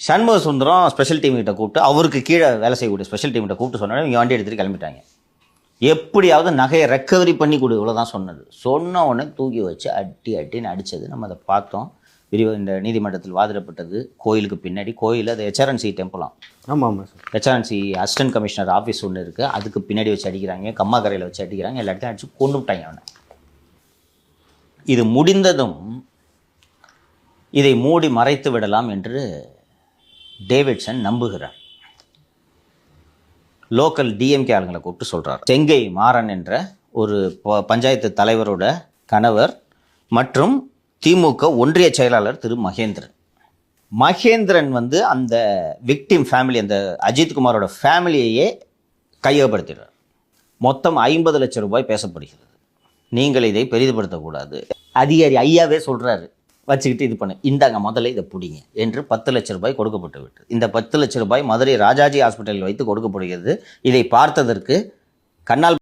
Shanmuga Sundaram special team கிட்ட கூப்பிட்டு அவருக்கு கீழே வேலை செய்யக்கூடிய ஸ்பெஷல் டீம் கிட்ட கூப்பிட்டு சொன்னாலும் இங்கே வண்டி எடுத்துகிட்டு கிளம்பிட்டாங்க. எப்படியாவது நகையை ரெக்கவரி பண்ணி கொடு, இவ்வளோதான் சொன்னது. சொன்ன உடனே தூக்கி வச்சு அட்டின்னு அடித்தது நம்ம அதை பார்த்தோம். இந்த நீதிமன்றத்தில் வாதிடப்பட்டது. கோயிலுக்கு பின்னாடி கோயில், அது ஹெச்ஆர்என்சி டெம்பிளாம். ஆமாம் ஆமாம் sir. HRNC assistant commissioner office ஒன்று இருக்குது, அதுக்கு பின்னாடி வச்சு அடிக்கிறாங்க, கம்மாக்கரையில் வச்சு அடிக்கிறாங்க, எல்லா இடத்தையும் அடித்து கொண்டு விட்டாங்க அவனை. இது முடிந்ததும் இதை மூடி மறைத்து விடலாம் என்று டேவிட்சன் நம்புகிறார். லோக்கல் டிஎம்கே ஆளுங்களை கூப்பிட்டு சொல்கிறார். செங்கை மாறன் என்ற ஒரு பஞ்சாயத்து தலைவரோட கணவர் மற்றும் திமுக ஒன்றிய செயலாளர் திரு மகேந்திரன் அந்த விக்டிம் ஃபேமிலி, அந்த அஜித்குமாரோட ஃபேமிலியையே கையகப்படுத்திடுறார். மொத்தம் 50 லட்சம் ரூபாய் பேசப்படுகிறது. நீங்கள் இதை பெரிதுபடுத்தக்கூடாது. அதிகாரி ஐயாவே சொல்கிறாரு, வச்சுக்கிட்டு இது பண்ணு, இந்தாங்க முதல்ல இதை பிடிங்க என்று 10 லட்சம் ரூபாய் கொடுக்கப்பட்டு விட்டு, இந்த 10 லட்சம் ரூபாய் மதுரை ராஜாஜி ஹாஸ்பிட்டலில் வைத்து கொடுக்கப்படுகிறது. இதை பார்த்ததற்கு கண்ணால்